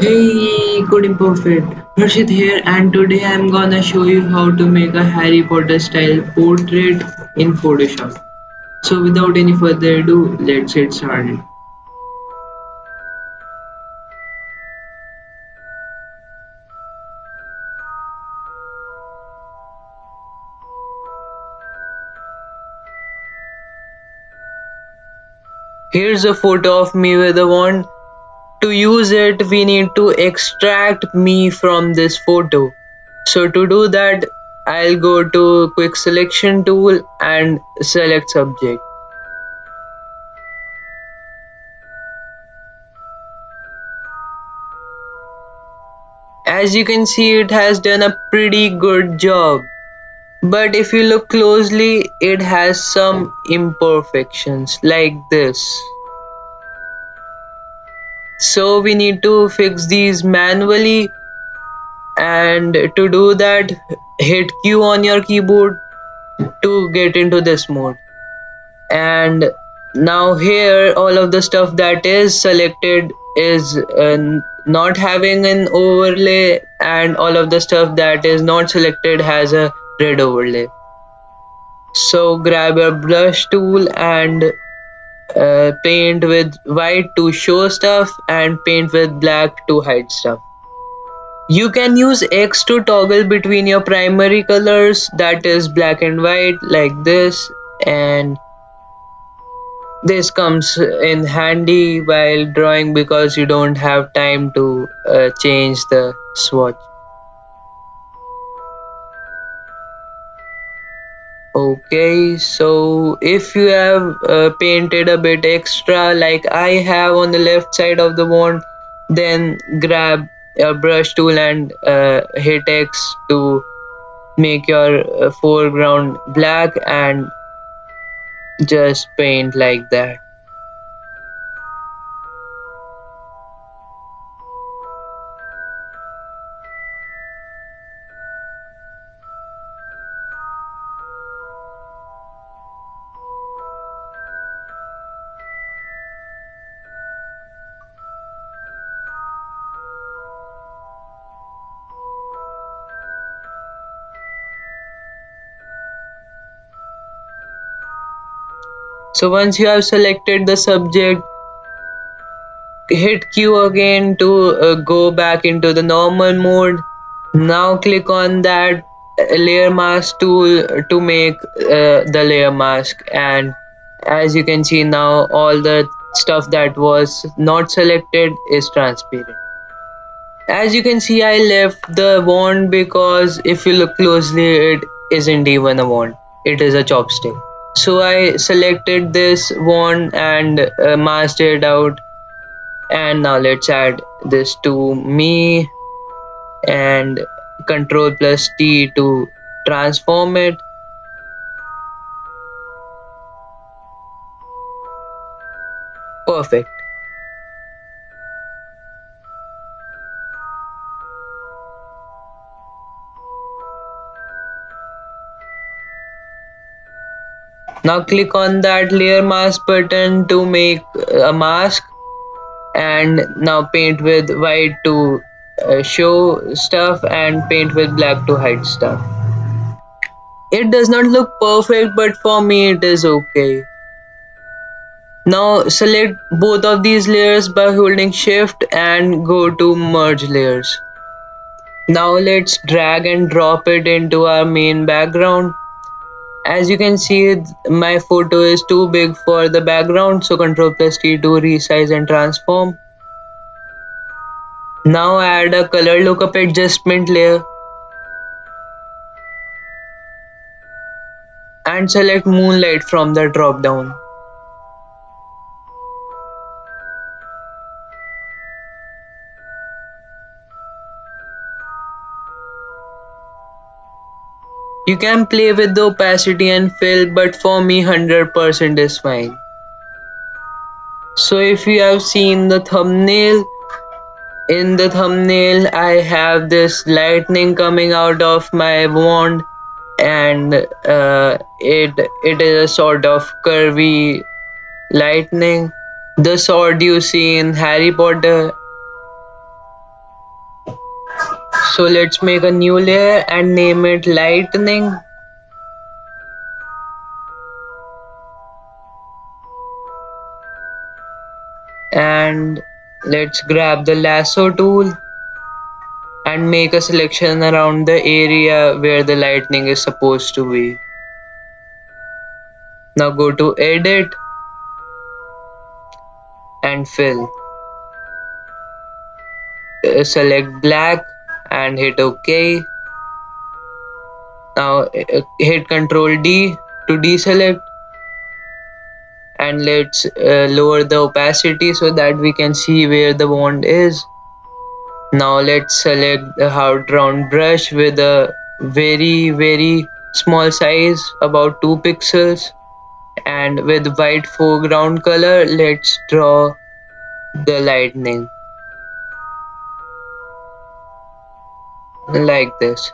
Hey, good imperfect. Rashid here, and today I'm gonna show you how to make a Harry Potter style portrait in Photoshop. So, without any further ado, let's get started. Here's a photo of me with a wand. To use it, we need to extract me from this photo. So, to do that, I'll go to Quick Selection tool and select subject. As you can see, it has done a pretty good job. But if you look closely, it has some imperfections like this. So we need to fix these manually, and to do that, hit Q on your keyboard to get into this mode. And now here, all of the stuff that is selected is not having an overlay, and all of the stuff that is not selected has a red overlay. So grab your brush tool and paint with white to show stuff and paint with black to hide stuff. You can use X to toggle between your primary colors, that is black and white, like this, and this comes in handy while drawing because you don't have time to change the swatch. Okay, so if you have painted a bit extra like I have on the left side of the wand, then grab a brush tool and hit X to make your foreground black and just paint like that. So once you have selected the subject, hit Q again to go back into the normal mode. Now click on that layer mask tool to make the layer mask, and as you can see now, all the stuff that was not selected is transparent. As you can see, I left the wand because if you look closely, it isn't even a wand, it is a chopstick. So I selected this wand and masked it out, and now let's add this to me and Control plus T to transform it. Perfect. Now click on that layer mask button to make a mask, and now paint with white to show stuff and paint with black to hide stuff. It does not look perfect, but for me it is okay. Now select both of these layers by holding shift and go to merge layers. Now let's drag and drop it into our main background. As you can see, my photo is too big for the background, so Ctrl plus T to resize and transform. Now add a color lookup adjustment layer and select Moonlight from the drop down. You can play with the opacity and fill, but for me 100% is fine. So if you have seen the thumbnail, in the thumbnail I have this lightning coming out of my wand, and it is a sort of curvy lightning. The sword you see in Harry Potter. So let's make a new layer and name it lightning. And let's grab the lasso tool and make a selection around the area where the lightning is supposed to be. Now go to edit and fill. Select black and hit OK. Now hit Ctrl D to deselect, and let's lower the opacity so that we can see where the wand is. Now let's select the hard round brush with a very small size, about 2 pixels, and with white foreground color let's draw the lightning like this.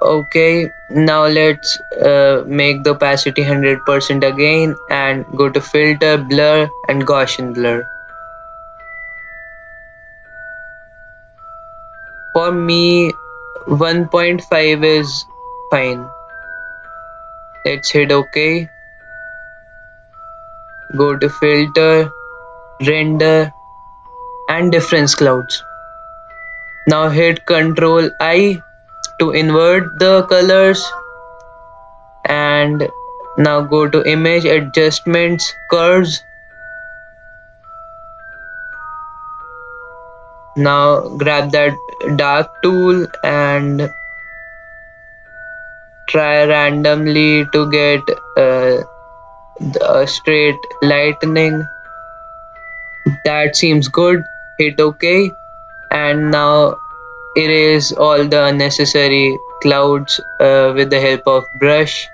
Okay, now let's make the opacity 100% again and go to filter, blur and Gaussian blur. For me 1.5 is fine. Let's hit OK, go to filter, render and difference clouds. Now hit Ctrl I to invert the colors, and now go to image adjustments, curves. Now grab that dark tool and try randomly to get a straight lightning. That seems good. Hit OK, and now erase all the unnecessary clouds with the help of brush,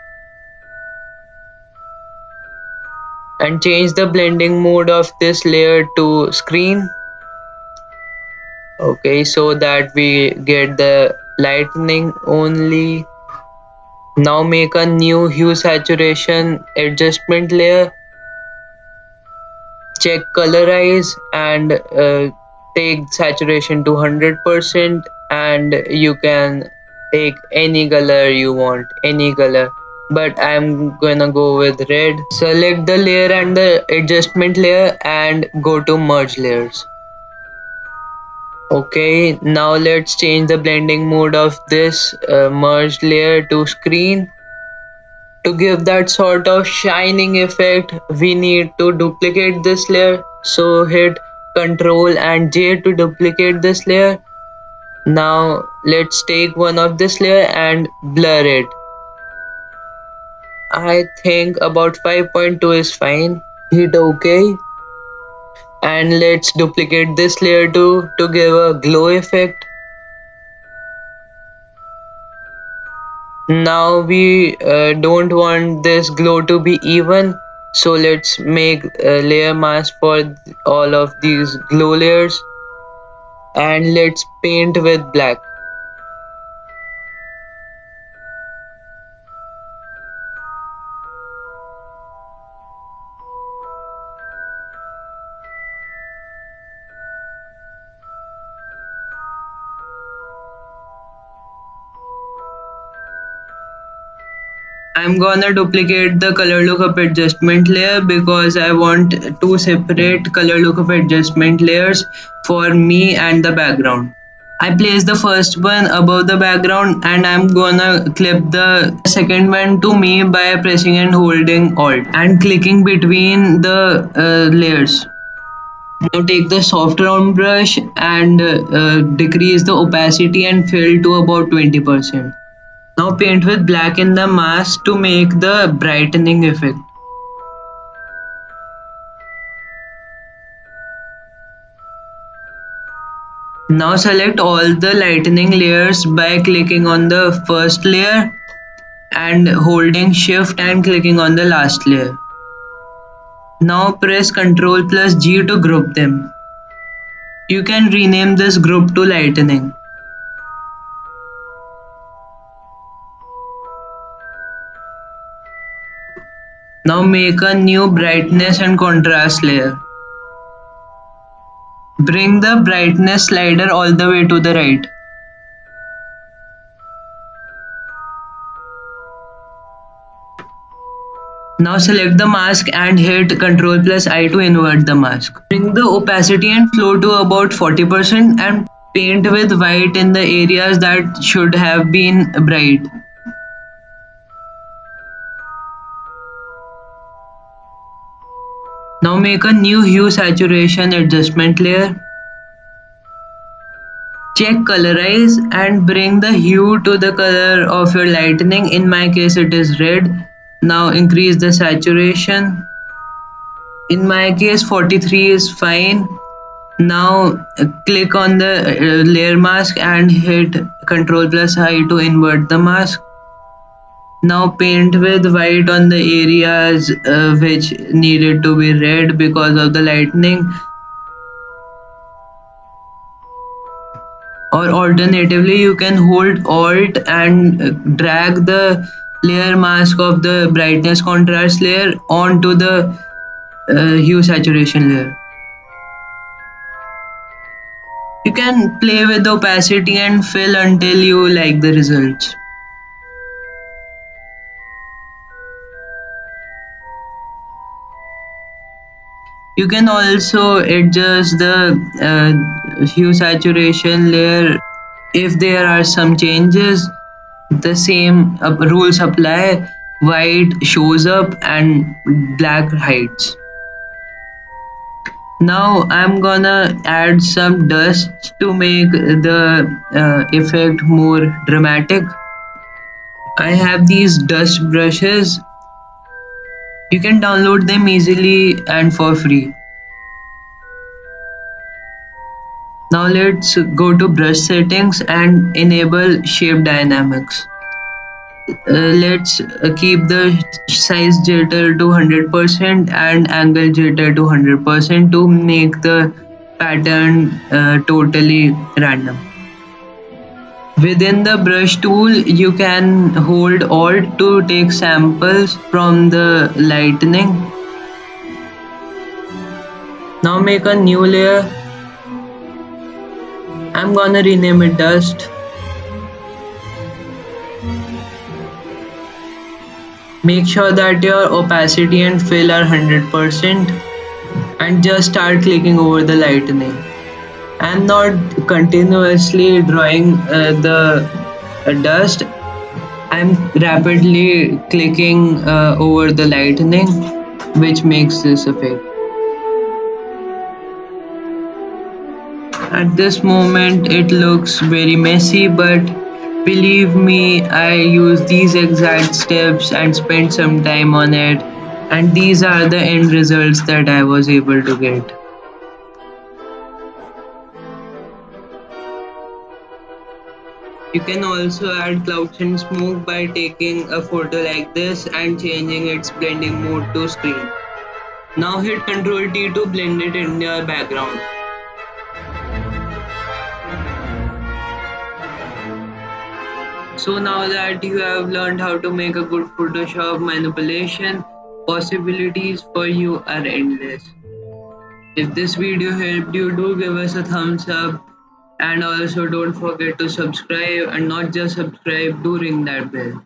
and change the blending mode of this layer to screen. Okay, so that we get the lightning only. Now make a new hue saturation adjustment layer, check colorize and take saturation to 100%, and you can take any color you want, any color, but I'm gonna go with red. Select the layer and the adjustment layer and go to merge layers. Okay, now let's change the blending mode of this merged layer to screen. To give that sort of shining effect, we need to duplicate this layer. So hit Ctrl and J to duplicate this layer. Now let's take one of this layer and blur it. I think about 5.2 is fine. Hit OK. And let's duplicate this layer too to give a glow effect. Now we don't want this glow to be even, so let's make a layer mask for all of these glow layers, and let's paint with black. I'm gonna duplicate the color lookup adjustment layer because I want two separate color lookup adjustment layers for me and the background. I place the first one above the background, and I'm gonna clip the second one to me by pressing and holding Alt and clicking between the layers. Now take the soft round brush and decrease the opacity and fill to about 20%. Now paint with black in the mask to make the brightening effect. Now select all the lightning layers by clicking on the first layer and holding shift and clicking on the last layer. Now press Ctrl plus G to group them. You can rename this group to lightning. Now make a new brightness and contrast layer. Bring the brightness slider all the way to the right. Now select the mask and hit Ctrl plus I to invert the mask. Bring the opacity and flow to about 40% and paint with white in the areas that should have been bright. Now make a new hue saturation adjustment layer. Check colorize and bring the hue to the color of your lightning. In my case it is red. Now increase the saturation. In my case 43 is fine. Now click on the layer mask and hit Ctrl plus I to invert the mask. Now paint with white on the areas which needed to be red because of the lightning, or alternatively you can hold alt and drag the layer mask of the brightness contrast layer onto the hue saturation layer. You can play with the opacity and fill until you like the results. You can also adjust the hue saturation layer if there are some changes. The same rules apply. White shows up and black hides. Now I'm gonna add some dust to make the effect more dramatic. I have these dust brushes. You can download them easily and for free. Now let's go to brush settings and enable shape dynamics. Let's keep the size jitter to 100% and angle jitter to 100% to make the pattern totally random. Within the brush tool, you can hold Alt to take samples from the lightning. Now make a new layer. I'm gonna rename it dust. Make sure that your opacity and fill are 100% and just start clicking over the lightning. I'm not continuously drawing the dust. I'm rapidly clicking over the lightning, which makes this effect. At this moment, it looks very messy, but believe me, I use these exact steps and spent some time on it, and these are the end results that I was able to get. You can also add clouds and smoke by taking a photo like this and changing its blending mode to screen. Now hit Ctrl T to blend it in your background. So now that you have learned how to make a good Photoshop manipulation, possibilities for you are endless. If this video helped you, do give us a thumbs up, and also don't forget to subscribe, and not just subscribe, do ring that bell.